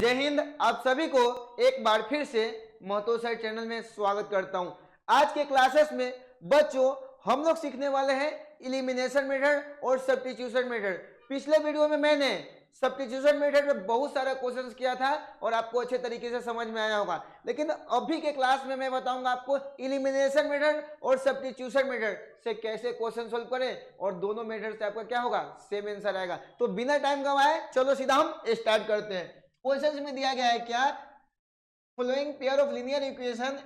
जय हिंद। आप सभी को एक बार फिर से महतो सर चैनल में स्वागत करता हूं। आज के क्लासेस में बच्चों हम लोग सीखने वाले हैं इलिमिनेशन मेथड और सब्स्टिट्यूशन मेथड। पिछले वीडियो में मैंने सब्स्टिट्यूशन मेथड में बहुत सारा क्वेश्चंस किया था और आपको अच्छे तरीके से समझ में आया होगा, लेकिन अभी के क्लास में मैं बताऊंगा आपको इलिमिनेशन मेथड और सब्स्टिट्यूशन मेथड से कैसे क्वेश्चन सोल्व करें और दोनों मेथड से आपका क्या होगा, सेम आंसर आएगा। तो बिना टाइम गवाए चलो सीधा हम स्टार्ट करते हैं। क्वेश्चन में दिया गया है क्या, following pair of linear equation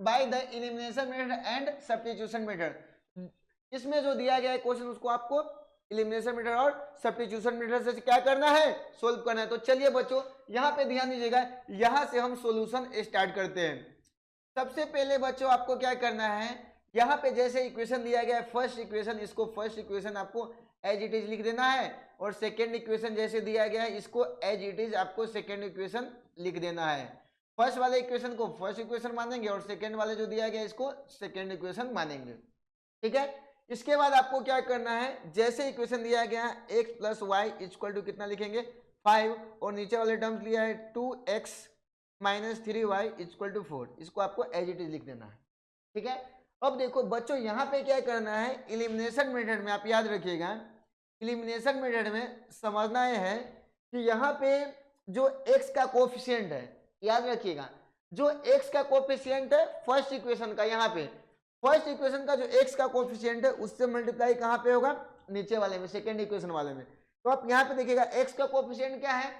by the elimination method and substitution method. इसमें जो दिया गया है क्वेश्चन उसको आपको इलिमिनेशन मेथड और सब्स्टिट्यूशन मेथड से क्या करना है, सोल्व करना है। तो चलिए बच्चों यहाँ पे ध्यान दीजिएगा, यहाँ से हम सॉल्यूशन स्टार्ट करते हैं। सबसे पहले बच्चों आपको क्या करना है, यहाँ पे जैसे इक्वेशन दिया गया है फर्स्ट इक्वेशन, इसको फर्स्ट इक्वेशन आपको एज इट इज लिख देना है और सेकेंड इक्वेशन जैसे दिया गया है इसको एज इट इज आपको सेकेंड इक्वेशन लिख देना है। फर्स्ट वाले इक्वेशन को फर्स्ट इक्वेशन मानेंगे और सेकेंड वाले जो दिया गया है इसको सेकेंड इक्वेशन मानेंगे, ठीक है। इसके बाद आपको क्या करना है, जैसे इक्वेशन दिया गया है x plus y equal to कितना लिखेंगे 5 और नीचे वाले टर्म्स लिया है 2x minus 3y equal to 4, इसको आपको एज इट इज लिख देना है, ठीक है। अब देखो बच्चों यहाँ पे क्या करना है, इलिमिनेशन मेथड में आप याद रखिएगा, इलिमिनेशन मेथड में समझना यह है कि यहाँ पे जो x का कोफिशिएंट है, याद रखिएगा जो x का कोफिशिएंट है फर्स्ट इक्वेशन का, यहाँ पे फर्स्ट इक्वेशन का जो x का कोफिशिएंट है उससे मल्टीप्लाई कहाँ पे होगा, नीचे वाले में, सेकेंड इक्वेशन वाले में। तो आप यहाँ पे देखिएगा x का कोफिशिएंट क्या है,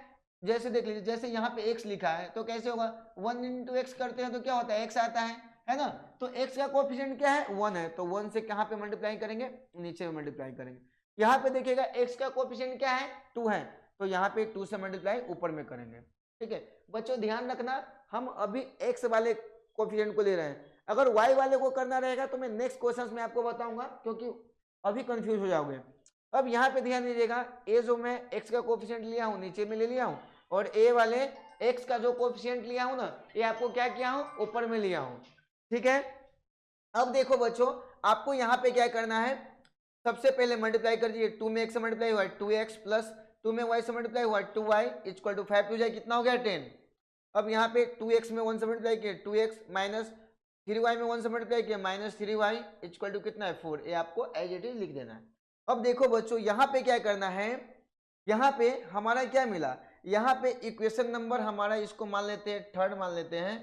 जैसे देख लीजिए जैसे यहाँ पे x लिखा है तो कैसे होगा 1 इंटू एक्स करते हैं तो क्या होता है x आता है ना। तो x का कोफिशिएंट क्या है 1 है, तो 1 से कहाँ पे मल्टीप्लाई करेंगे, नीचे में मल्टीप्लाई करेंगे। यहाँ पे देखिएगा x का कोफिशिएंट क्या है 2 है, तो यहाँ पे 2 से मल्टीप्लाई ऊपर में करेंगे, ठीक है। बच्चों ध्यान रखना हम अभी x वाले कोफिशिएंट को ले रहे हैं, अगर y वाले को करना रहेगा तो मैं नेक्स्ट क्वेश्चंस में आपको बताऊंगा क्योंकि अभी कंफ्यूज हो जाओगे। अब यहाँ पे ध्यान दीजिएगा, a जो मैं x का कोफिशिएंट लिया हूँ नीचे में ले लिया हूँ और a वाले x का जो कोफिशिएंट लिया हूँ ना ये आपको क्या किया हूँ ऊपर में लिया हूँ, ठीक है। अब देखो बच्चों आपको यहाँ पे क्या करना है, सबसे पहले मल्टीप्लाई कर दीजिए, 2 में x से मल्टीप्लाई हुआ 2x प्लस 2 में y से मल्टीप्लाई हुआ 2y इक्वल टू 5 हो जाए, कितना हो गया 10। अब यहाँ पे 2x में 1 से मल्टीप्लाई किया 2x माइनस 3y में 1 से मल्टीप्लाई किया माइनस 3y इक्वल टू कितना है 4, ये आपको एज इट इज लिख देना है। अब देखो बच्चों यहाँ पे क्या करना है, यहाँ पे हमारा क्या मिला, यहाँ पे इक्वेशन नंबर हमारा इसको मान लेते हैं थर्ड मान लेते हैं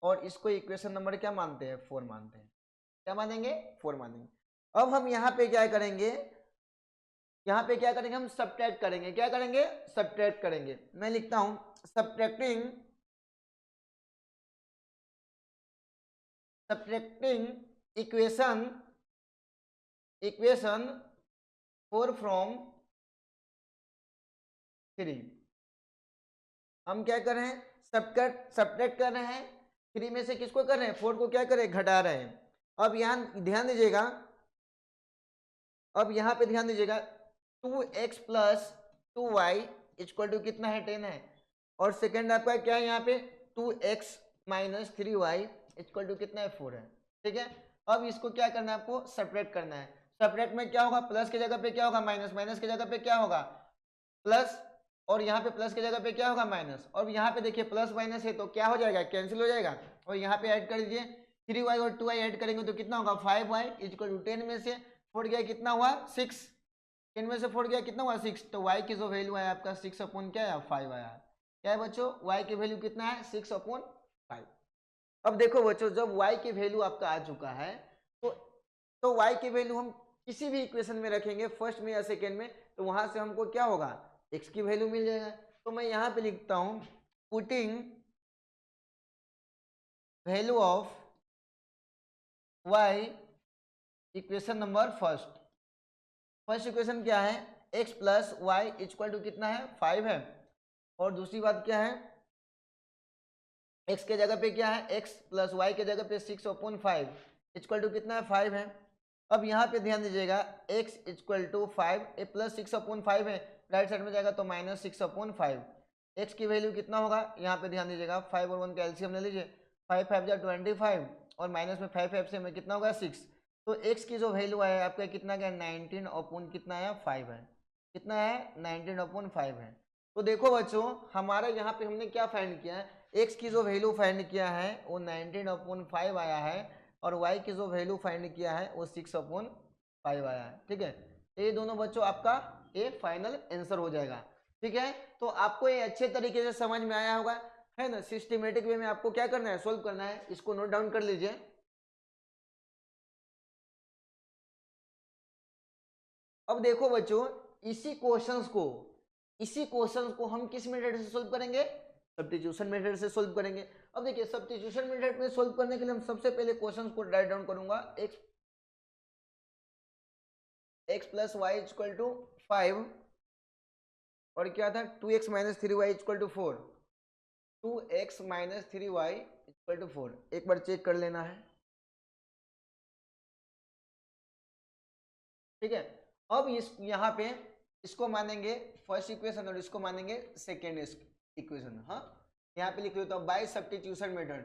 और इसको इक्वेशन नंबर क्या मानते हैं 4 मानते हैं, क्या मानेंगे 4 मानेंगे। अब हम यहाँ पे क्या करेंगे, यहाँ पे क्या करेंगे हम सब्ट्रैक्ट करेंगे, क्या करेंगे सब्ट्रैक्ट करेंगे। मैं लिखता हूं सब्ट्रैक्टिंग इक्वेशन 4 फ्रॉम 3। हम क्या कर रहे हैं सब्ट्रैक्ट कर रहे हैं, 3 में से किसको कर रहे हैं 4 को क्या कर रहे हैं घटा रहे हैं। अब यहाँ ध्यान दीजिएगा, अब यहाँ पे ध्यान दीजिएगा 2x plus 2y equal to कितना है 10 है और सेकेंड आपका क्या है यहाँ पे 2x minus 3y equal to कितना है 4 है, ठीक है। अब इसको क्या करना है आपको सब्ट्रैक्ट करना है, सब्ट्रैक्ट में क्या होगा प्लस की जगह पे क्या होगा माइनस, माइनस की जगह पे क्या होगा प्लस और यहाँ पे प्लस की जगह पे क्या होगा माइनस, और यहाँ पे देखिए प्लस माइनस है तो क्या हो जाएगा कैंसिल हो जाएगा और यहाँ पे ऐड कर दीजिए 3y और 2y ऐड करेंगे तो कितना होगा 5y इक्वल टू 10 में से 4 गया कितना हुआ 6, 10 में से 4 गया कितना हुआ 6, तो y की जो वैल्यू है आपका 6 अपॉन क्या है 5 आया, क्या है बच्चों y की वैल्यू कितना है 6 अपॉन 5। अब देखो बच्चों जब y की वैल्यू आपका आ चुका है तो y की वैल्यू हम किसी भी इक्वेशन में रखेंगे फर्स्ट में या सेकेंड में तो वहां से हमको क्या होगा x की वैल्यू मिल जाएगा। तो मैं यहाँ पे लिखता हूं putting value of y equation number first equation क्या है x plus y equal to कितना है 5 है और दूसरी बात क्या है x के जगह पे क्या है x प्लस वाई के जगह पे 6 अपॉन 5 इक्वल टू कितना है 5 है। अब यहाँ पे ध्यान दीजिएगा x equal to 5 plus 6 upon 5 है, राइट साइड में जाएगा तो माइनस 6 अपॉन 5, x की वैल्यू कितना होगा यहाँ पे ध्यान दीजिएगा 5 और 1 का एलसीएम ले लीजिए, 5 5 जा 25 और माइनस में 5 5 से में कितना होगा 6, तो x की जो वैल्यू है आपका कितना क्या 19 अपॉन कितना है 5 है, कितना है 19 अपॉन 5 है। तो देखो बच्चों, हमारा यहाँ पे हमने क्या फाइंड किया है, x की जो वैल्यू फाइंड किया है वो 19/5 आया है, और y की जो वैल्यू फाइंड किया है वो 6/5 आया है। ठीक है, ये दोनों बच्चों आपका एक फाइनल आंसर हो जाएगा। ठीक है, तो आपको ये अच्छे तरीके से समझ में आया होगा, है ना। सिस्टमेटिक वे में आपको क्या करना है, सोल्व करना है। इसको नोट डाउन कर लीजिए। अब देखो बच्चों, इसी क्वेश्चंस को हम किस मेथड से सोल्व करेंगे, सब्स्टिट्यूशन मेथड से सोल्व करेंगे। अब देखिए, सब्स्टिट्यूशन मेथड में सोल्व करने के लिए हम सबसे पहले क्वेश्चंस को राइट डाउन करूंगा। x plus y equal to 5, और क्या था 2x minus 3y equal to 4, 2x minus 3y equal to 4। एक बार चेक कर लेना है। ठीक है, अब इस यहाँ पे इसको मानेंगे फर्स्ट इक्वेशन और इसको मानेंगे सेकेंड इक्वेशन। हाँ, यहाँ पे लिख लो तो बाय सब्स्टिट्यूशन मेथड।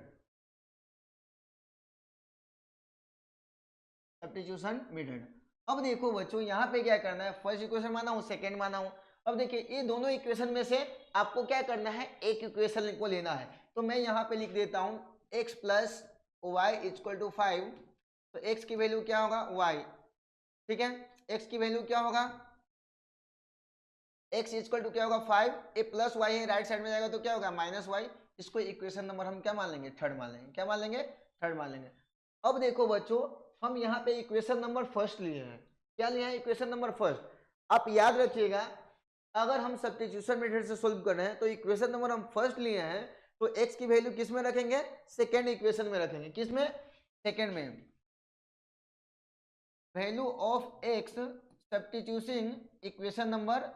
अब देखो बच्चों, यहाँ पे क्या करना है, फर्स्ट इक्वेशन माना हूँ, सेकेंड माना हूँ। अब देखिए, ये दोनों इक्वेशन में से आपको क्या करना है, एक इक्वेशन को लेना है। तो मैं यहाँ पे लिख देता हूँ x plus y equal to 5। तो x की वैल्यू क्या होगा, y। ठीक है, x की वैल्यू क्या होगा, x इक्वल टू क्या होगा 5, ए प्लस वाई है, राइट साइड में जाएगा तो क्या होगा माइनस वाई। इसको इक्वेशन नंबर हम क्या मान लेंगे, थर्ड मान लेंगे। क्या मान लेंगे, थर्ड मान लेंगे। अब देखो बच्चों, हम यहाँ पे इक्वेशन नंबर फर्स्ट लिए हैं। क्या लिया है, इक्वेशन नंबर फर्स्ट। आप याद रखिएगा, अगर हम सब्स्टिट्यूशन मेथड से सोल्व कर रहे हैं तो इक्वेशन नंबर हम फर्स्ट लिए हैं, तो x की वैल्यू किस में रखेंगे, सेकेंड इक्वेशन में रखेंगे। किस में, सेकेंड में। Value of x substituting equation number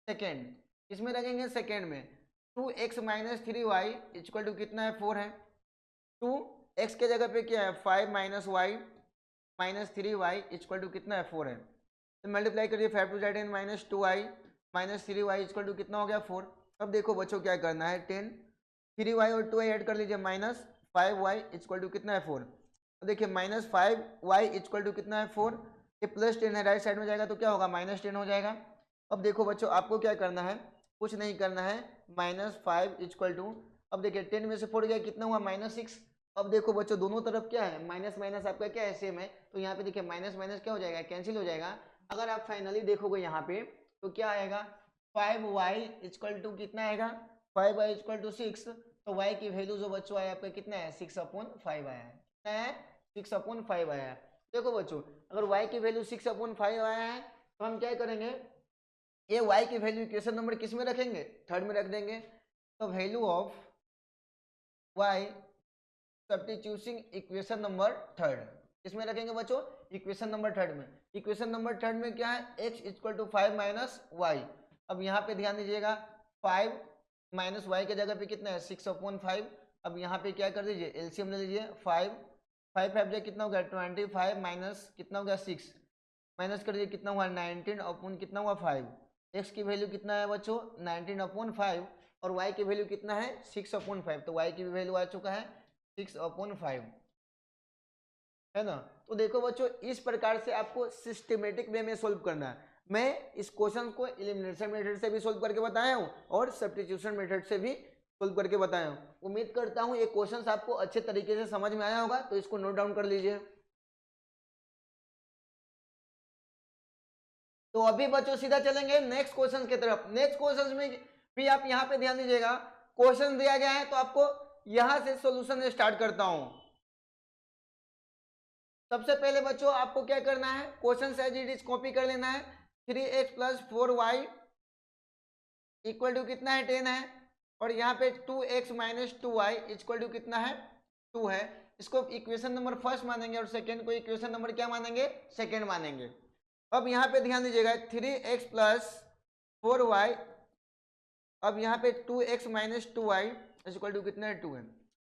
second, किसमें रखेंगे, सेकेंड में। 2x minus 3y equal to कितना है, 4 है। 2x के जगह पे क्या है, 5 minus y minus 3y equal to कितना है, 4 है। तो मल्टीप्लाई करिए, 5 two 10 minus 2y minus 3y equal to कितना हो गया, 4। अब देखो बच्चों क्या करना है, 10 3y और 2y ऐड कर लीजिए, माइनस 5y इक्वल टू कितना है, 4। तो देखिए माइनस 5y इक्वल टू कितना है, 4। ये प्लस 10 है, राइट साइड में जाएगा तो क्या होगा, माइनस 10 हो जाएगा। अब देखो बच्चों, आपको क्या करना है, कुछ नहीं करना है, -5 इक्वल टू, अब देखिए 10 में से 4 गया कितना हुआ, -6। अब देखो बच्चों, दोनों तरफ क्या है, माइनस माइनस आपका क्या है, सेम है। तो यहाँ पे देखिए माइनस माइनस क्या हो जाएगा, कैंसिल हो जाएगा। अगर आप फाइनली देखोगे यहाँ पे तो क्या आएगा, 5y इक्वल टू कितना आएगा, 5y इक्वल टू 6। तो y की वैल्यू जो बच्चों आया आपका कितना है, 6/5 आया है। कितना है, 6/5 आया है। देखो बच्चों, अगर y की वैल्यू 6/5 आया है तो हम क्या करेंगे, ये y की वैल्यू इक्वेशन नंबर किस में रखेंगे, थर्ड में रख देंगे। तो value of y substituting equation number third, किसमें रखेंगे बच्चों, इक्वेशन नंबर थर्ड में। इक्वेशन नंबर थर्ड में क्या है, x equal to 5 minus y. अब यहाँ पे ध्यान दीजिएगा, 5 माइनस वाई के जगह पे कितना है, 6/5। अब यहाँ पे क्या कर दीजिए, एलसीएम ले लीजिए, 5 5 5 कितना हो गया, 25 माइनस कितना हो गया, 6 माइनस कर दीजिए, कितना हुआ 19 अपॉन कितना हुआ 5। x की वैल्यू कितना है बच्चों, 19/5, और y की वैल्यू कितना है, 6/5। तो y की वैल्यू आ चुका है 6/5, है ना। तो देखो बच्चों, इस प्रकार से आपको सिस्टमेटिक वे में सोल्व करना है। मैं इस क्वेश्चन को एलिमिनेशन मेथड से भी सोल्व करके बताया हूँ और सब्स्टिट्यूशन मेथड से भी सोल्व करके बताया हूँ। उम्मीद करता हूँ ये क्वेश्चन आपको अच्छे तरीके से समझ में आया होगा, तो इसको नोट डाउन कर लीजिए। तो अभी बच्चों सीधा चलेंगे नेक्स्ट क्वेश्चन की तरफ। नेक्स्ट क्वेश्चन में भी आप यहाँ पे ध्यान दीजिएगा, क्वेश्चन दिया गया है तो आपको यहां से सॉल्यूशन स्टार्ट करता हूं। सबसे पहले बच्चों आपको क्या करना है, question as it is copy कर लेना है। 3x plus 4y equal to कितना है, 10 है। और यहाँ पे 2x minus 2y equal to कितना है, 2 है। इसको इक्वेशन नंबर फर्स्ट मानेंगे और सेकेंड को इक्वेशन नंबर क्या मानेंगे, सेकेंड मानेंगे। अब यहाँ पे ध्यान दीजिएगा, 3x प्लस 4y, अब यहाँ पे 2x minus 2y equal to कितना है, 2 है।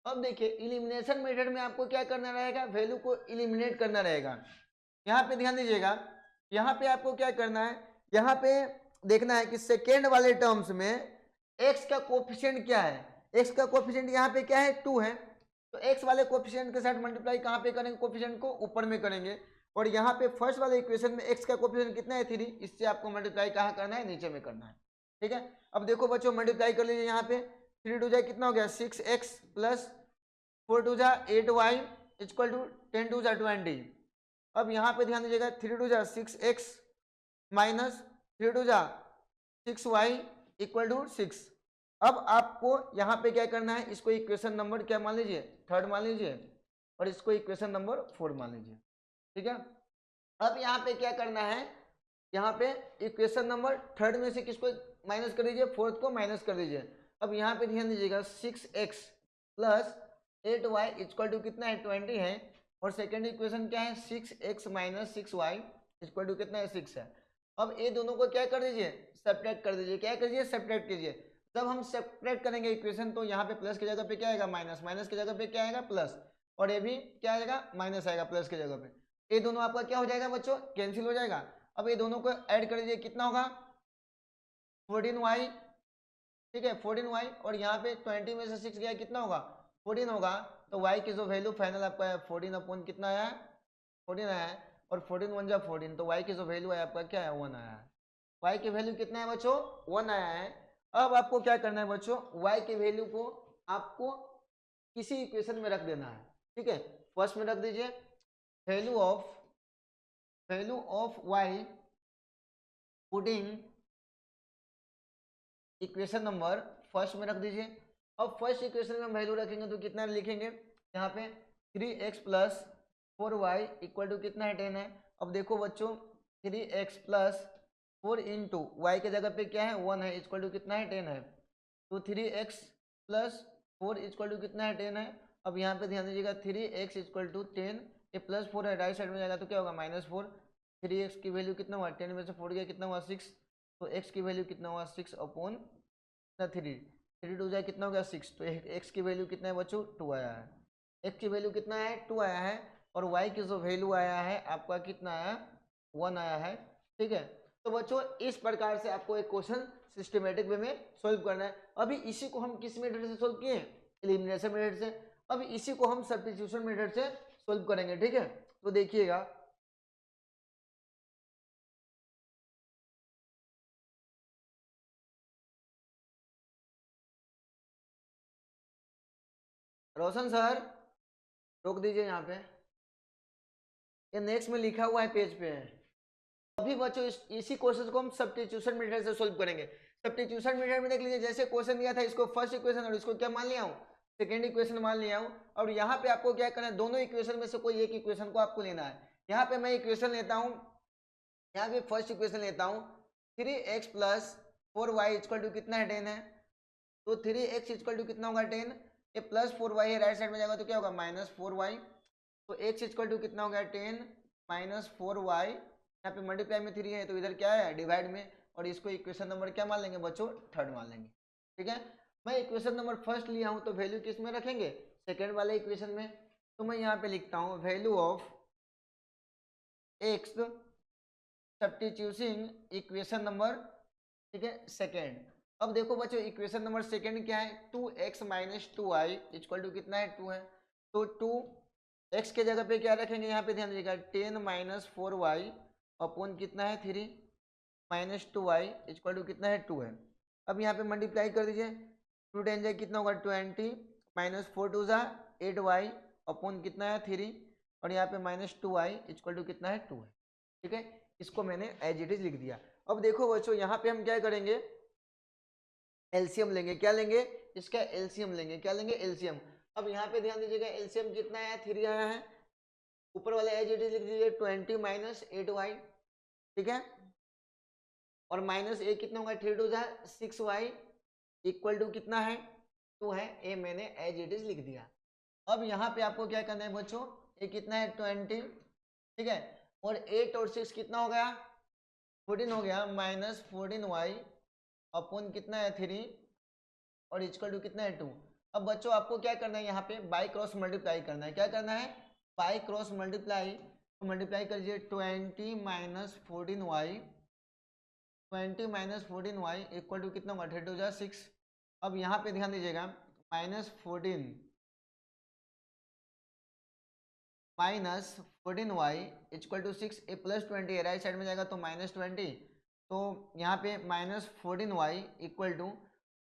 अब देखिए, इलिमिनेशन मेथड में आपको क्या करना रहेगा, वैल्यू को इलिमिनेट करना रहेगा। यहाँ पे ध्यान दीजिएगा, यहाँ पे आपको क्या करना है, यहाँ पे देखना है कि सेकेंड वाले टर्म्स में x का कोफिशिएंट क्या है। x का कोफिशिएंट यहाँ पे क्या है, 2 है। तो x वाले कोफिशिएंट के साथ मल्टीप्लाई कहाँ पे करेंगे, कोफिशिएंट को ऊपर में करेंगे। और यहाँ पे फर्स्ट वाले इक्वेशन में x का कोफिशिएंट कितना है, 3। इससे आपको मल्टीप्लाई कहाँ करना है, नीचे में करना है। ठीक है। अब देखो बच्चों मल्टीप्लाई कर लीजिए, यहाँ पे 3 टू जा कितना हो गया 6x प्लस 4 टू जा 8y इक्वल टू 10 टू जा 20। अब यहाँ पे ध्यान दीजिएगा 3 टू जा 6x माइनस 3 टू जा 6y इक्वल टू 6। अब आपको यहाँ पे क्या करना है, इसको इक्वेशन नंबर क्या मान लीजिए, थर्ड मान लीजिए, और इसको इक्वेशन नंबर 4 मान लीजिए। ठीक है। अब यहाँ पे क्या करना है, यहाँ पे इक्वेशन नंबर थर्ड में से किसको माइनस कर दीजिए, फोर्थ को माइनस कर दीजिए। अब यहाँ पे ध्यान दीजिएगा 6x plus 8y equal to कितना है 20 है, और सेकेंड इक्वेशन क्या है 6x minus 6y equal to कितना है 6 है। अब ये दोनों को क्या कर दीजिए, सब्ट्रैक्ट कर दीजिए। क्या कीजिए, सब्ट्रैक्ट कीजिए। जब हम सब्ट्रैक्ट करेंगे इक्वेशन तो यहाँ पे प्लस की जगह पे क्या आएगा माइनस, माइनस की जगह पे क्या आएगा प्लस, और ये भी क्या आएगा माइनस आएगा प्लस की जगह पे। ये दोनों आपका क्या हो जाएगा बच्चों, कैंसिल हो जाएगा। अब ये दोनों को ऐड कर दीजिए, कितना होगा 14y। ठीक है 14y, और यहाँ पे 20 में से 6 गया कितना होगा 14 होगा। तो y की जो वैल्यू फाइनल आपका है 14 अपॉन कितना आया 14 आया है, और 14 1 जा 14, तो y की जो वैल्यू है आपका क्या है 1 आया है। y की वैल्यू कितना है बच्चों 1 आया है। अब आपको क्या करना है बच्चों, y की वैल्यू को आपको किसी इक्वेशन में रख देना है। ठीक है, फर्स्ट में रख दीजिए value of y putting equation number first में रख दीजिए। अब फर्स्ट इक्वेशन में हम वैल्यू रखेंगे तो कितना लिखेंगे, यहाँ पे 3x plus 4y equal to कितना है 10 है। अब देखो बच्चों 3x प्लस 4 इंटू वाई के जगह पे क्या है 1 है इक्वल टू कितना है 10 है। तो 3x प्लस 4 इक्वल टू कितना है 10 है। अब यहाँ पे ध्यान दीजिएगा 3x इक्वल टू 10, ये प्लस 4 है राइट साइड में जाएगा तो क्या होगा -4। 3x की वैल्यू कितना हुआ 10 में से 4 गया कितना हुआ 6, तो x की वैल्यू कितना हुआ 6 अपॉन 3, 3 टू जाए कितना हो गया 6, तो x की वैल्यू कितना है बच्चों 2 आया है। x की वैल्यू कितना है 2 आया है, और y की जो वैल्यू आया है आपका कितना आया 1 आया है। ठीक है, तो बच्चों इस प्रकार से आपको एक क्वेश्चन सिस्टमेटिक वे में सोल्व करना है। अभी इसी को हम किस मेथड से सोल्व किए, एलिमिनेशन मेथड से। अभी इसी को हम सब्स्टिट्यूशन मेथड से सोल्व करेंगे। ठीक है, तो देखिएगा रोशन सर रोक दीजिए यहाँ पे, ये नेक्स्ट में लिखा हुआ है पेज पे है। अभी बच्चों इसी क्वेश्चन को हम सब्स्टिट्यूशन मेथड से सोल्व करेंगे। सब्स्टिट्यूशन मेथड में देख लीजिए, जैसे क्वेश्चन दिया था इसको फर्स्ट इक्वेशन और इसको क्या मान लिया हूँ सेकेंड इक्वेशन मान लिया हूँ। और यहाँ पे आपको क्या करना है, दोनों इक्वेशन में से कोई एक इक्वेशन को आपको लेना है। यहाँ पे मैं इक्वेशन लेता हूँ, यहाँ पे फर्स्ट इक्वेशन लेता हूँ 3x plus 4y equal to कितना है 10 है। तो 3x इक्वल टू कितना होगा 10, ये प्लस 4y है राइट साइड में जाएगा तो क्या होगा -4y। तो x इक्वल टू कितना हो गया 10 -4y, यहाँ पे मल्टीप्लाई में 3 है तो इधर क्या है डिवाइड में, और इसको इक्वेशन नंबर क्या मान लेंगे बच्चों थर्ड मान लेंगे। ठीक है, मैं इक्वेशन नंबर फर्स्ट लिया हूँ तो वैल्यू किस में रखेंगे सेकेंड वाले इक्वेशन में। तो मैं यहाँ पे लिखता हूँ value of x substituting equation number, ठीक है सेकेंड। अब देखो बच्चों इक्वेशन नंबर सेकेंड क्या है 2x minus 2y equal to कितना है 2 है। तो 2x के जगह पे क्या रखेंगे, यहाँ पे ध्यान दीजिएगा 10 माइनस 4y अपॉन कितना है 3 माइनस 2y इक्वल टू कितना है 2 है। अब यहाँ पे मल्टीप्लाई कर दीजिए 2 10 जाए कितना होगा 20 माइनस 4 2 जा 8y अपॉन कितना है 3, और यहाँ पे -2y इक्वल टू कितना है 2 है। ठीक है, इसको मैंने एज इट इज लिख दिया। अब देखो बच्चों यहाँ पे हम क्या करेंगे एलसीएम लेंगे, क्या लेंगे इसका एलसीएम लेंगे, क्या लेंगे एलसीएम। अब यहाँ पे ध्यान दीजिएगा एलसीएम कितना आया 3 आया है, ऊपर वाले एज इट इज लिख दीजिए 20 माइनस 8y। ठीक है, और माइनस ए कितना होगा 3 2 6y इक्वल टू कितना है 2 है, ए मैंने एज इट इज लिख दिया। अब यहाँ पे आपको क्या करना है बच्चों, ये कितना है 20, ठीक है, और 8 और 6 कितना हो गया 14 हो गया, -14y अपॉन कितना है 3, और इक्वल टू कितना है 2। अब बच्चों आपको क्या करना है यहाँ पे बाई क्रॉस मल्टीप्लाई करना है, क्या करना है बाई क्रॉस मल्टीप्लाई। तो मल्टीप्लाई करिए 20 minus 14y, 20 minus 14y equal to कितना होगा 32 6। अब यहाँ पे ध्यान दीजिएगा -14 माइनस 14y इक्वल टू 6, ए प्लस 20 है राइट साइड में जाएगा तो -20, तो यहाँ पे -14y इक्वल टू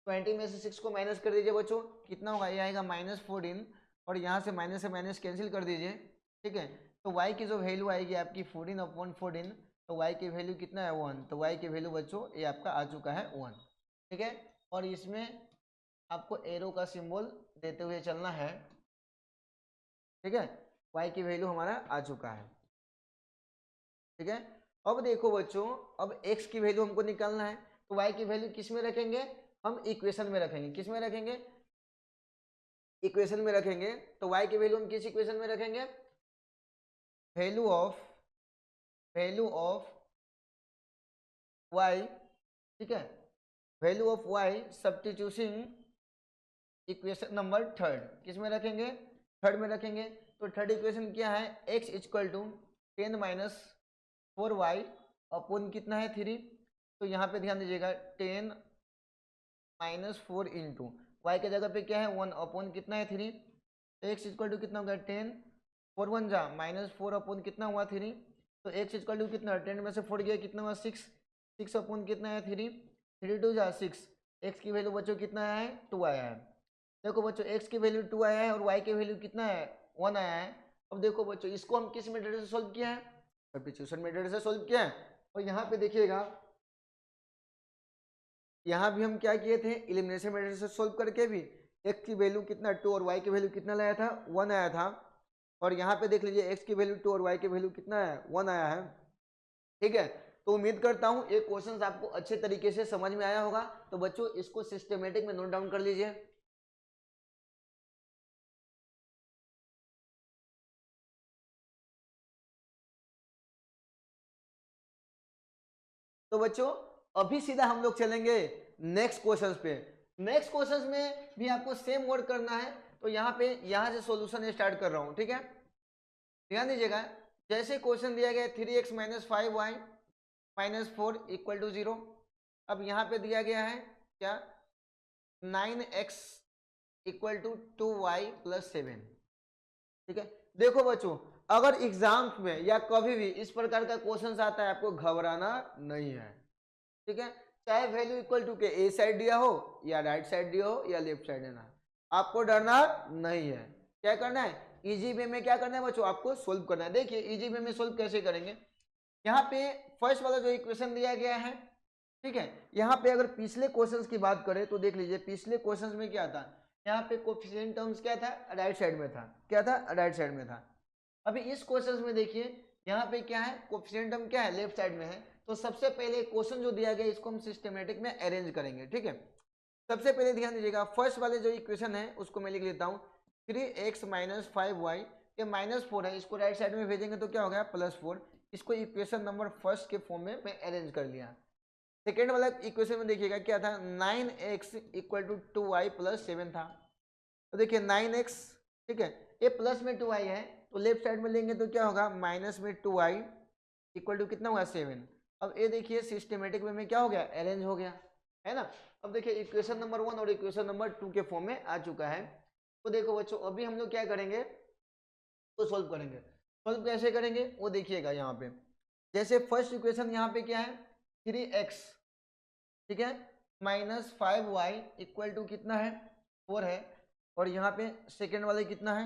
20 में से 6 को माइनस कर दीजिए बच्चों, कितना होगा, ये आएगा -14 और यहाँ से माइनस कैंसिल कर दीजिए, ठीक है। तो y की जो वैल्यू आएगी आपकी 14/14, तो y की वैल्यू कितना है 1, तो y की वैल्यू बच्चों ये आपका आ चुका है 1, ठीक है। और इसमें आपको एरो का सिंबल देते हुए चलना है, ठीक है। y की वैल्यू हमारा आ चुका है, ठीक है। अब देखो बच्चों, अब x की वैल्यू हमको निकालना है, तो y की वैल्यू किस में रखेंगे, हम इक्वेशन में रखेंगे, किस में रखेंगे, इक्वेशन में रखेंगे। तो y की वैल्यू हम किस इक्वेशन में रखेंगे, वैल्यू ऑफ y, ठीक है, value of y substituting equation number third, किस में रखेंगे, थर्ड में रखेंगे। तो थर्ड इक्वेशन क्या है, x equal to 10 minus 4y upon कितना है 3, तो यहाँ पे ध्यान दीजिएगा 10 माइनस 4 इंटू वाई के जगह पे क्या है 1 अपॉन कितना है 3, तो x इक्वल टू कितना होगा 10, 4 1 जा -4 अपॉन कितना हुआ 3, तो x इक्वल टू कितना 10 में से 4 गया कितना हुआ 6, 6 अपॉन कितना है 3, 3 2 जा 6, x की वैल्यू बच्चों कितना आया है 2 आया है। देखो बच्चों x की वैल्यू 2 आया है और y की वैल्यू कितना है 1 आया है। अब देखो बच्चों इसको हम किस मेथड से सोल्व किया है, सब्स्टिट्यूशन मेथड से सोल्व किया है। और यहाँ पे देखिएगा, यहाँ भी हम क्या किए थे, एलिमिनेशन मेथड से सोल्व करके भी x की वैल्यू कितना 2 और y की वैल्यू कितना लाया था 1 आया था। और यहाँ पे देख लीजिए x की वैल्यू 2 और y की वैल्यू कितना है 1 आया है, ठीक है। तो उम्मीद करता हूँ ये क्वेश्चन आपको अच्छे तरीके से समझ में आया होगा। तो बच्चों इसको सिस्टमेटिक में नोट डाउन कर लीजिए। तो बच्चों अभी सीधा हम लोग चलेंगे नेक्स्ट क्वेश्चंस पे। नेक्स्ट क्वेश्चंस में भी आपको सेम वर्क करना है। तो यहाँ पे यहाँ से सॉल्यूशन स्टार्ट कर रहा हूँ, ठीक है। ध्यान दीजिएगा, जैसे क्वेश्चन दिया गया 3x minus 5y minus 4 equal to 0। अब यहाँ पे दिया गया है क्या 9x equal to 2y plus 7, ठीक है। देखो बच्चों अगर एग्जाम्स में या कभी भी इस प्रकार का क्वेश्चन आता है आपको घबराना नहीं है, ठीक है। चाहे वैल्यू इक्वल टू के ए साइड दिया हो या राइट साइड दिया हो या लेफ्ट साइड देना है, आपको डरना नहीं है। क्या करना है, इजी वे में क्या करना है बच्चों, आपको सोल्व करना है। देखिए इजी वे में सोल्व कैसे करेंगे, यहाँ पे फर्स्ट वाला जो इक्वेशन दिया गया है, ठीक है। यहाँ पे अगर पिछले क्वेश्चंस की बात करें तो देख लीजिए पिछले क्वेश्चंस में क्या था, यहाँ पे कोफिशिएंट टर्म्स क्या था राइट साइड में था, क्या था राइट साइड में था। अभी इस क्वेश्चंस में देखिए यहाँ पे क्या है कोफिशिएंट टर्म क्या है लेफ्ट साइड में है। तो सबसे पहले क्वेश्चन जो दिया गया इसको हम सिस्टमेटिक में अरेंज करेंगे, ठीक है। सबसे पहले ध्यान दीजिएगा फर्स्ट वाले जो इक्वेशन है उसको मैं लिख लेता हूँ 3x माइनस 5y, ये -4 है, इसको राइट साइड में भेजेंगे तो क्या हो गया +4। इसको इक्वेशन नंबर फर्स्ट के फॉर्म में मैं अरेंज कर लिया। सेकेंड वाला इक्वेशन में देखिएगा क्या था 9x equal to 2y plus 7 था। तो देखिए 9x, ठीक है, ये प्लस में 2y है तो लेफ्ट साइड में लेंगे तो क्या होगा माइनस में 2y इक्वल टू कितना होगा 7। अब ये देखिए सिस्टमेटिक वे में क्या हो गया अरेंज हो गया, है ना। अब देखिए इक्वेशन नंबर 1 और इक्वेशन नंबर 2 के फॉर्म में आ चुका है। तो देखो बच्चों अभी हम लोग क्या करेंगे तो सोल्व करेंगे। सोल्व कैसे करेंगे वो देखिएगा यहाँ पे, जैसे फर्स्ट इक्वेशन यहाँ पे क्या है 3x, ठीक है, माइनस 5y इक्वल टू कितना है 4 है। और यहाँ पे सेकेंड वाले कितना है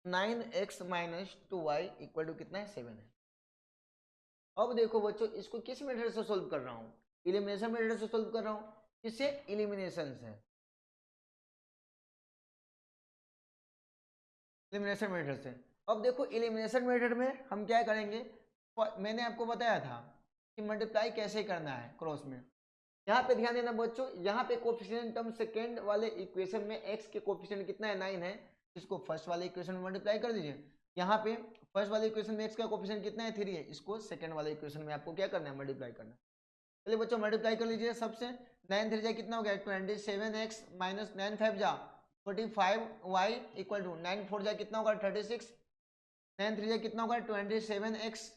9x minus 2y equal to कितना है 7 है। अब देखो बच्चों इसको किस मेथड से सोल्व कर रहा हूँ, इलिमिनेशन मेथड से सोल्व कर रहा हूँ। किससे, इलिमिनेशन से, इलिमिनेशन मेथड से। अब देखो इलिमिनेशन मेथड में हम क्या करेंगे, मैंने आपको बताया था कि मल्टीप्लाई कैसे करना है क्रॉस में। यहाँ पे ध्यान देना बच्चों, यहाँ पे कोफिशिएंट टर्म सेकेंड वाले इक्वेशन में x के कोफिशिएंट कितना है 9 है, इसको फर्स्ट वाले इक्वेशन में मल्टीप्लाई कर दीजिए। यहाँ पे फर्स्ट वाले इक्वेशन में x का कोफिशिएंट कितना है 3 है, इसको सेकेंड वाले इक्वेशन में आपको क्या करना है मल्टीप्लाई करना है। चलिए बच्चों मल्टीप्लाई कर लीजिए सबसे, 9 3 जा कितना हो गया 27x माइनस 9 5 जा 45y इक्वल टू 9 4 जा कितना होगा 36, 9 3 जा कितना होगा 27x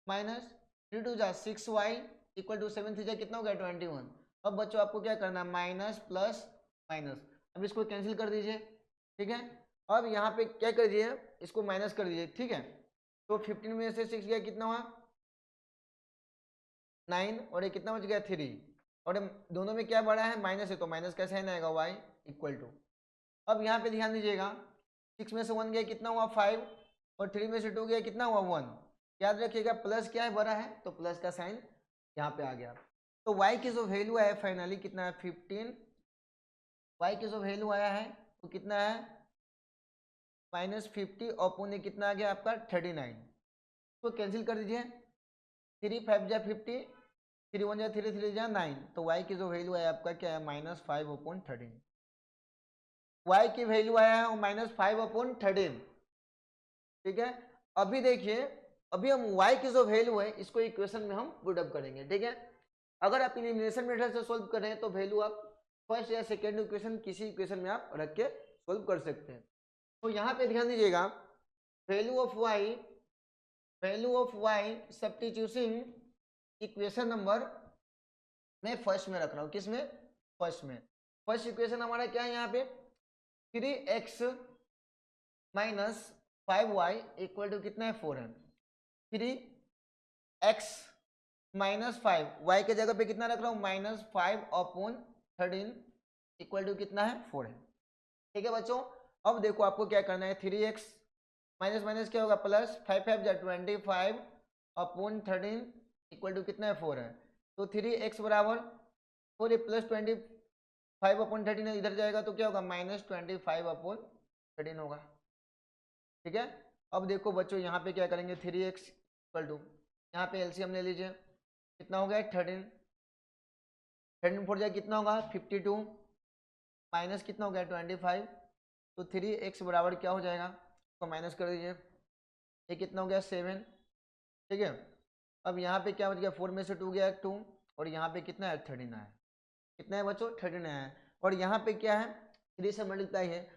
माइनस 3 2 जा 6y इक्वल टू 7 3 जा कितना हो गया 21। अब बच्चों आपको क्या करना है माइनस प्लस माइनस, अब इसको कैंसिल कर दीजिए, ठीक है। अब यहाँ पे क्या कर दीजिए इसको माइनस कर दीजिए, ठीक है। तो 15 में से 6 गया कितना हुआ 9 और ये कितना बच गया 3, और दोनों में क्या बड़ा है माइनस है, तो माइनस का साइन आएगा y इक्वल टू। अब यहाँ पे ध्यान दीजिएगा 6 में से 1 गया कितना हुआ 5, और 3 में से 2 गया कितना हुआ 1। याद रखिएगा प्लस क्या है बड़ा है, तो प्लस का साइन यहाँ पे आ गया। तो y की जो वैल्यू है फाइनली कितना है 15, y की जो वैल्यू आया है वो कितना है -50 अपॉन कितना आ गया आपका 39। तो कैंसिल कर दीजिए, 3 5 जा 50, 3 1 जा 3 3 जा 9, तो y की जो वैल्यू है आपका क्या है -5 अपॉन 13। y की वैल्यू आया है -5 अपॉन 13, ठीक है। अभी देखिए, अभी हम y की जो वैल्यू है इसको इक्वेशन में हम पुट अप करेंगे, ठीक है। अगर आप इलिमिनेशन मेथड से सोल्व कर रहे हैं तो वैल्यू आप फर्स्ट या सेकेंड इक्वेशन किसी इक्वेशन में आप रख के सोल्व कर सकते हैं। तो यहाँ पे ध्यान दीजिएगा, value of y substitution equation number मैं फर्स्ट में रख रहा हूँ, किस में, फर्स्ट में। फर्स्ट इक्वेशन हमारा क्या है यहाँ पे 3x minus 5y equal to कितना है 4 है। 3x माइनस 5, y के जगह पे कितना रख रहा हूँ -5 अपॉन 13 इक्वल टू कितना है 4 है, ठीक है बच्चों। अब देखो आपको क्या करना है, 3x माइनस माइनस क्या होगा प्लस, 5 5 जा 25 अपॉन 13 इक्वल टू कितना है 4 है। तो 3x बराबर 4 प्लस 25 अपॉन 13 इधर जाएगा तो क्या होगा -25 अपॉन 13 होगा, ठीक है। अब देखो बच्चों यहाँ पे क्या करेंगे 3x इक्वल टू, यहाँ पे एलसीएम ले लीजिए, कितना हो गया 13, 13 4 जाए कितना होगा 52 माइनस कितना हो गया 25, तो 3x बराबर क्या हो जाएगा, तो माइनस कर दीजिए, ये कितना हो गया 7, ठीक है। अब यहाँ पे क्या बच गया 4 में से 2 गया 2, और यहाँ पे कितना है 13 आया, कितना है बच्चों 13 आया है। और यहाँ पे क्या है 3 से मल्टीप्लाई है,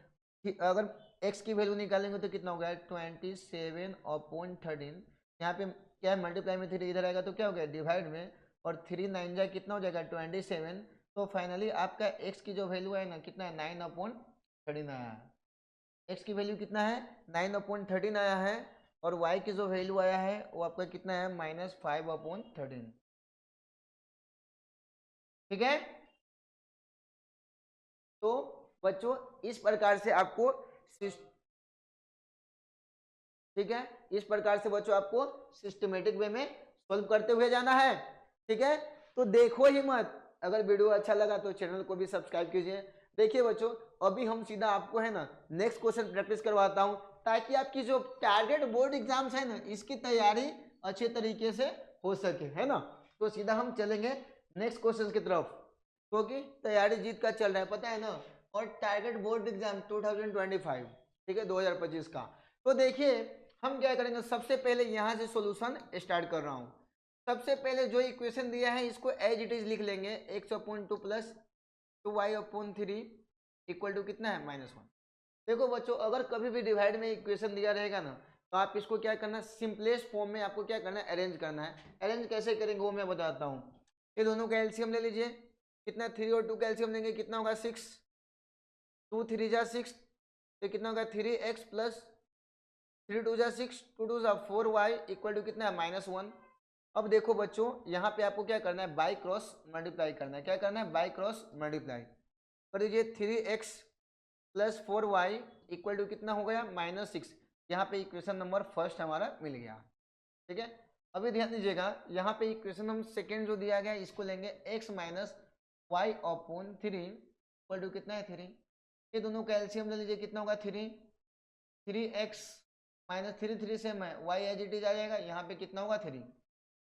अगर x की वैल्यू निकालेंगे तो कितना हो गया 27 अपॉन 13, यहाँ पे क्या है मल्टीप्लाई में 3 इधर आएगा तो क्या हो गया डिवाइड में, और 3 9 जाए कितना हो जाएगा 27, तो फाइनली आपका x की जो वैल्यू है ना कितना है 9 अपॉन 13 आया है। x की वैल्यू कितना है 9 अपॉन 13 आया है, और y की जो वैल्यू आया है वो आपका कितना है -5 अपॉन 13, ठीक है। तो बच्चों इस प्रकार से आपको, ठीक है, इस प्रकार से बच्चों आपको सिस्टमेटिक वे में सॉल्व करते हुए जाना है, ठीक है। तो देखो ही मत, अगर वीडियो अच्छा लगा तो चैनल को भी सब्सक्राइब कीजिए। देखिए बच्चों अभी हम सीधा आपको है ना नेक्स्ट क्वेश्चन प्रैक्टिस करवाता हूं, ताकि आपकी जो टारगेट बोर्ड एग्जाम्स है ना इसकी तैयारी अच्छे तरीके से हो सके, है ना। तो सीधा हम चलेंगे नेक्स्ट क्वेश्चन की तरफ, क्योंकि तैयारी जीत का चल रहा है पता है ना, और टारगेट बोर्ड एग्जाम 2025, ठीक है 2025 का। तो देखिए हम क्या करेंगे, सबसे पहले यहाँ से सॉल्यूशन स्टार्ट कर रहा हूँ। सबसे पहले जो इक्वेशन दिया है इसको एज इट इज लिख लेंगे, x upon 2 plus 2y upon 3 equal to कितना है -1। देखो बच्चों अगर कभी भी डिवाइड में इक्वेशन दिया रहेगा ना, तो आप इसको क्या करना है सिंपलेस्ट फॉर्म में आपको क्या करना है अरेंज करना है। अरेंज कैसे करेंगे वो मैं बताता हूँ। ये दोनों का एलसीएम ले लीजिए, कितना 3 और 2 का एलसीएम लेंगे कितना होगा 6, 2 3 जा 6, तो कितना होगा 3x प्लस 3 2 जा 6, 2 2 जा 4y इक्वल टू कितना है -1। अब देखो बच्चों यहाँ पे आपको क्या करना है बाई क्रॉस मल्टीप्लाई करना है, क्या करना है बाई क्रॉस मल्टीप्लाई कर दीजिए। 3x plus 4y equal to कितना हो गया -6। यहाँ पे इक्वेशन नंबर फर्स्ट हमारा मिल गया, ठीक है। अभी ध्यान दीजिएगा यहाँ पे इक्वेशन हम सेकेंड जो दिया गया इसको लेंगे x minus y upon 3 equal to कितना है 3, ये दोनों का एलसीएम ले लीजिए कितना होगा 3, 3x माइनस 3 3 से y एज इट इज आ जाएगा, यहाँ पे कितना होगा 3।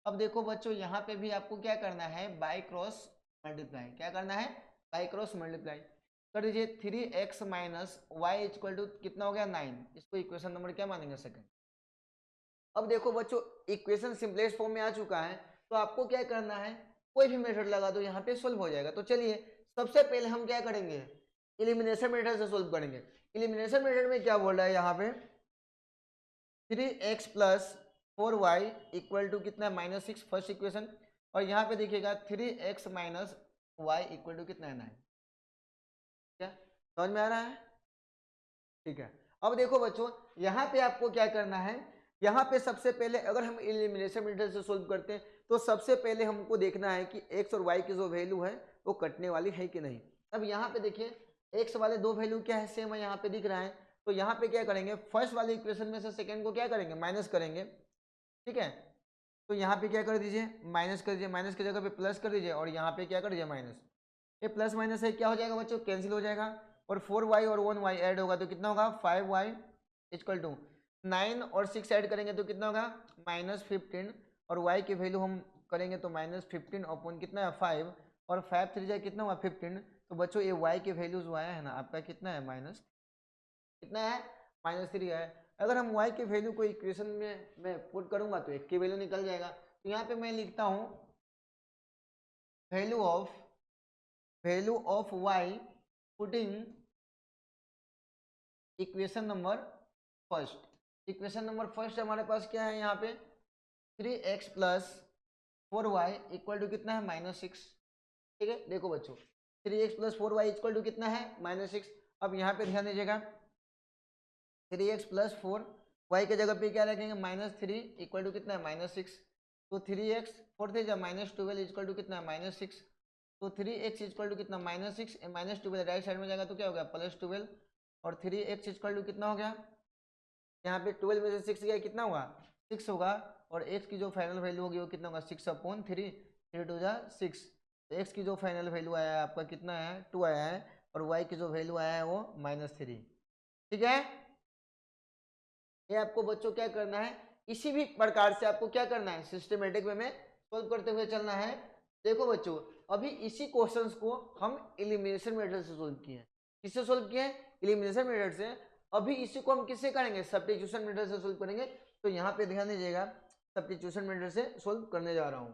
अब देखो बच्चों यहाँ पे भी आपको क्या करना है बाई क्रॉस मल्टीप्लाई, क्या करना है बाई क्रॉस मल्टीप्लाई कर दीजिए। 3x minus y equal to कितना हो गया 9, इसको इक्वेशन नंबर क्या मानेंगे सेकंड। अब देखो बच्चों इक्वेशन सिंपलेस्ट फॉर्म में आ चुका है, तो आपको क्या करना है कोई भी मेथड लगा दो यहाँ पे सोल्व हो जाएगा। तो चलिए सबसे पहले हम क्या करेंगे एलिमिनेशन मेथड से सोल्व करेंगे। एलिमिनेशन मेथड में क्या बोल रहा है यहाँ पे 3x plus 4y equal to कितना है -6 फर्स्ट इक्वेशन, और यहाँ पे देखिएगा 3x minus y equal to कितना है 9। क्या समझ में आ रहा है, ठीक है। अब देखो बच्चों यहाँ पे आपको क्या करना है यहाँ पे सबसे पहले अगर हम एलिमिनेशन मेथड से सोल्व करते हैं तो सबसे पहले हमको देखना है कि x और y की जो वैल्यू है वो कटने वाली है कि नहीं। अब यहाँ पे देखिए x वाले दो वैल्यू क्या है, सेम है, यहाँ पे दिख रहा है। तो यहाँ पे क्या करेंगे, फर्स्ट वाले इक्वेशन में से सेकेंड को क्या करेंगे, माइनस करेंगे। ठीक है, तो यहाँ पे क्या कर दीजिए, माइनस कर दीजिए, माइनस की जगह पे प्लस कर दीजिए, और यहाँ पे क्या कर दीजिए, माइनस। ये प्लस माइनस है क्या हो जाएगा बच्चों, कैंसिल हो जाएगा, और 4y और 1y ऐड होगा तो कितना होगा, 5y इक्वल टू 9 और 6 ऐड करेंगे तो कितना होगा, -15, और y की वैल्यू हम करेंगे तो -15 अपॉन कितना है, 5, और 5 3 जाए कितना हुआ, 15। तो बच्चों ये y की वैल्यू जो आया है ना आपका कितना है, माइनस कितना है, -3 है। अगर हम y की वैल्यू को इक्वेशन में मैं पुट करूंगा तो 1 की वैल्यू निकल जाएगा। तो यहाँ पे मैं लिखता हूँ value of y putting equation number first. Equation number first हमारे पास क्या है, यहाँ पे 3x plus 4y equal to कितना है, -6। ठीक है, देखो बच्चों 3x plus 4y equal to कितना है, -6। अब यहाँ पे ध्यान दीजिएगा 3x प्लस 4y के जगह पे क्या रखेंगे, -3 इक्वल टू कितना है, -6। तो 3x 4 थे जब -12 इक्वल टू कितना है, -6। तो 3x इक्वल टू कितना, -6, -12 राइट साइड में जाएगा तो क्या हो गया, +12, और 3x इक्वल टू कितना हो गया, यहाँ पे 12 में से 6 गया कितना होगा, 6 होगा, और x की जो फाइनल वैल्यू होगी वो कितना होगा, 6/3, 3 2 जा 6। तो x की जो फाइनल वैल्यू आया है आपका कितना है, 2 आया है, और y की जो वैल्यू आया है वो -3। ठीक है, ये आपको बच्चों क्या करना है, इसी भी प्रकार से आपको क्या करना है, सिस्टमेटिक वे में सोल्व करते हुए चलना है। देखो बच्चों अभी इसी क्वेश्चंस को हम एलिमिनेशन मेथड से सोल्व किए हैं। किससे सोल्व किए हैं, एलिमिनेशन मेथड से। अभी इसी को हम किससे करेंगे, सब्स्टिट्यूशन मेथड से सोल्व करेंगे। तो यहाँ पे ध्यान दीजिएगा, सब्स्टिट्यूशन मेथड से सोल्व करने जा रहा हूँ।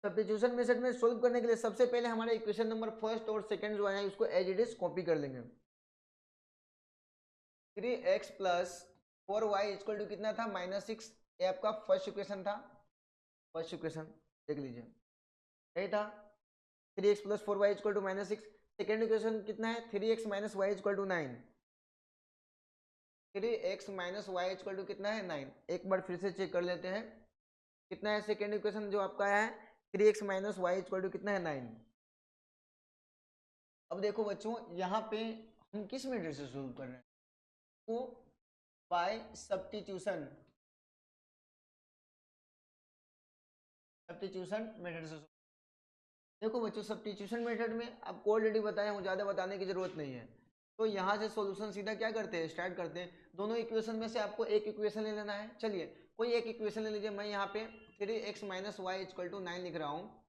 सब्स्टिट्यूशन मेथड में सोल्व करने के लिए सबसे पहले हमारे इक्वेशन नंबर फर्स्ट और सेकंड जो है उसको एज इट इज कॉपी कर लेंगे। 3x plus 4y equal to कितना था, -6। ये आपका फर्स्ट इक्वेशन था, फर्स्ट इक्वेशन देख लीजिए यही था, 3x plus 4y equal to -6। Second equation कितना है, 3x minus y equal to 9। 3x minus y equal to कितना है, 9। एक बार फिर से चेक कर लेते हैं कितना है सेकेंड इक्वेशन जो आपका है, 3x minus y equal to कितना है, 9। अब देखो बच्चों यहाँ पे हम किस मेथड से सोल्व कर रहे हैं, तो बाय सब्स्टिट्यूशन मेथड से। देखो बच्चों सब्स्टिट्यूशन मेथड में आपको ऑलरेडी बताया हूँ, ज़्यादा बताने की जरूरत नहीं है। तो यहाँ से सॉल्यूशन सीधा क्या करते हैं, स्टार्ट करते हैं। दोनों इक्वेशन में से आपको एक इक्वेशन ले लेना है। चलिए कोई एक इक्वेशन ले लीजिए। मैं यहाँ पे 3x minus y equal to 9 लिख रहा हूँ।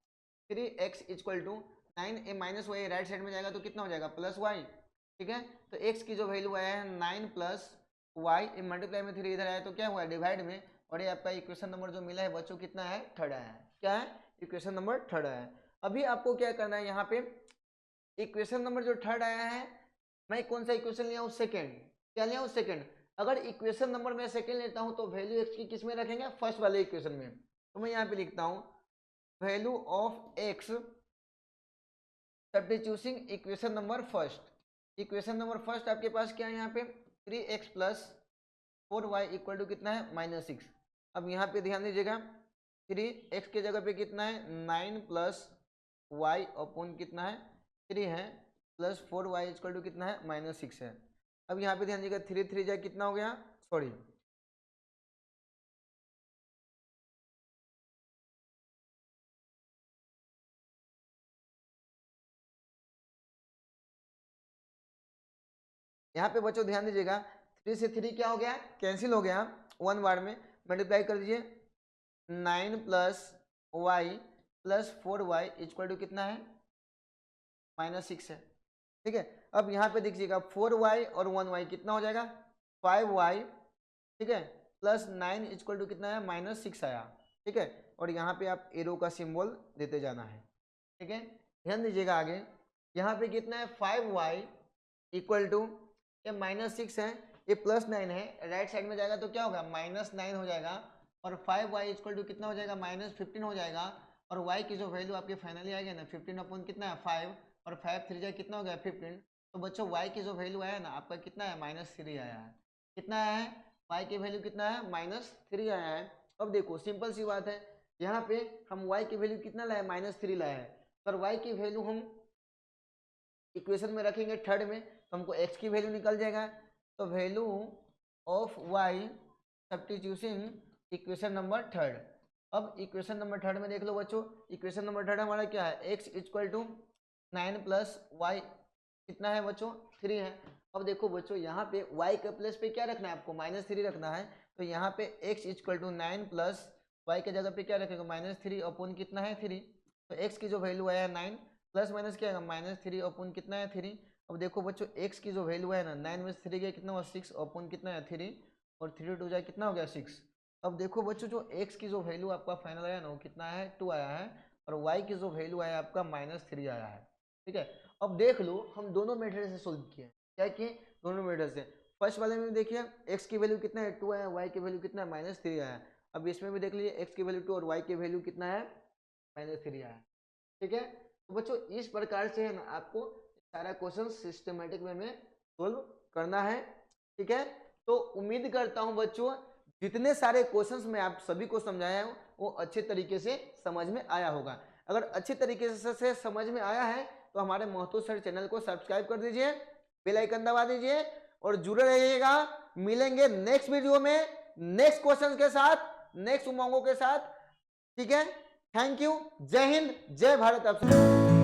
3x इक्वल टू 9, ए माइनस वाई राइट साइड में जाएगा तो कितना हो जाएगा, +y। ठीक है, तो x की जो वैल्यू आया है 9 प्लस वाई, मल्टीप्लाई में 3 इधर आया तो क्या हुआ, डिवाइड में। और ये आपका इक्वेशन नंबर जो मिला है बच्चों कितना है, थर्ड आया है। क्या है, इक्वेशन नंबर थर्ड आया है। अभी आपको क्या करना है, यहाँ पे इक्वेशन नंबर जो थर्ड आया है, मैं कौन सा इक्वेशन लिया हूँ, सेकेंड। क्या लिया हूँ, सेकेंड। अगर इक्वेशन नंबर मैं सेकेंड लेता हूँ तो वैल्यू एक्स की किस में रखेंगे, फर्स्ट वाले इक्वेशन में। तो मैं यहाँ पे लिखता हूँ value of x substituting equation number first. Equation number first आपके पास क्या है, यहाँ पे 3x plus 4y equal to कितना है, -6। अब यहाँ पे ध्यान दीजिएगा 3x के जगह पे कितना है, 9 प्लस वाई अपॉन कितना है, 3 है, प्लस 4y इक्वल टू कितना है, -6 है। अब यहाँ पे ध्यान दीजिएगा 3 3 जा कितना हो गया, सॉरी यहाँ पे बच्चों ध्यान दीजिएगा 3 से 3 क्या हो गया, कैंसिल हो गया, 1 बार में मल्टीप्लाई कर दीजिए। 9 plus y plus 4y equal to कितना है, -6 है। ठीक है, अब यहाँ पे देखिएगा 4y और 1y कितना हो जाएगा, 5y। ठीक है, प्लस 9 इक्वल टू कितना है, -6 आया। ठीक है, और यहाँ पे आप एरो का सिंबल देते जाना है। ठीक है, ध्यान दीजिएगा आगे यहाँ पे कितना है, 5y इक्वल टू, ये -6 है, ये +9 है, राइट साइड में जाएगा तो क्या होगा, -9 हो जाएगा, और 5y इक्वल टू कितना हो जाएगा, -15 हो जाएगा। और y की जो वैल्यू आपके फाइनली आएगा ना 15 अपॉन कितना है, 5, और 5 3 जाए कितना हो गया, 15। तो बच्चों y की जो वैल्यू आया ना आपका कितना है, -3 आया है। कितना आया है, y की वैल्यू कितना है -3 आया है। अब देखो सिंपल सी बात है, यहाँ पे हम y की वैल्यू कितना लाए, -3 लाए हैं। पर y की वैल्यू हम इक्वेशन में रखेंगे थर्ड में, तो हमको x की वैल्यू निकल जाएगा। तो value of y substitution equation number third. अब इक्वेशन नंबर थर्ड में देख लो बच्चों, इक्वेशन नंबर थर्ड हमारा क्या है, x equal to 9 plus y कितना है बच्चों, 3 है। अब देखो बच्चों यहाँ पे y के प्लेस पे क्या रखना है आपको, -3 रखना है। तो यहाँ पे x equal to 9 plus y के जगह पे क्या रखेगा, -3 अपॉन कितना है 3। तो x की जो वैल्यू आया 9 प्लस माइनस क्या है -3 अपॉन कितना है 3। अब देखो बच्चों x की जो वैल्यू है ना, 9 में 3 गया कितना हुआ 6 अपॉन कितना है 3, और 3 टू जाए कितना हो गया 6। अब देखो बच्चों जो x की जो वैल्यू आपका फाइनल आया ना वो कितना है 2 आया है, और y की जो वैल्यू आया आपका -3 आया है। ठीक है, अब देख लो हम दोनों मेथड से सोल्व किए, क्या किए, दोनों मेथड से। फर्स्ट वाले में देखिए x की वैल्यू कितना है 2 आया, y की वैल्यू कितना है -3 आया। अब इसमें भी देख लीजिए x की वैल्यू 2 और y की वैल्यू कितना है -3 आया। ठीक है, तो बच्चों इस प्रकार से है ना आपको सारा क्वेश्चन सिस्टमेटिक वे में सोल्व करना है। ठीक है, तो उम्मीद करता हूं बच्चों जितने सारे क्वेश्चंस मैं आप सभी को समझाया हूं वो अच्छे तरीके से समझ में आया होगा। अगर अच्छे तरीके से समझ में आया है तो हमारे महतो सर चैनल को सब्सक्राइब कर दीजिए, बेल आइकन दबा दीजिए और जुड़े रहिएगा। मिलेंगे नेक्स्ट वीडियो में नेक्स्ट क्वेश्चन के साथ, नेक्स्ट उमंगों के साथ। ठीक है, थैंक यू, जय हिंद, जय भारत। आप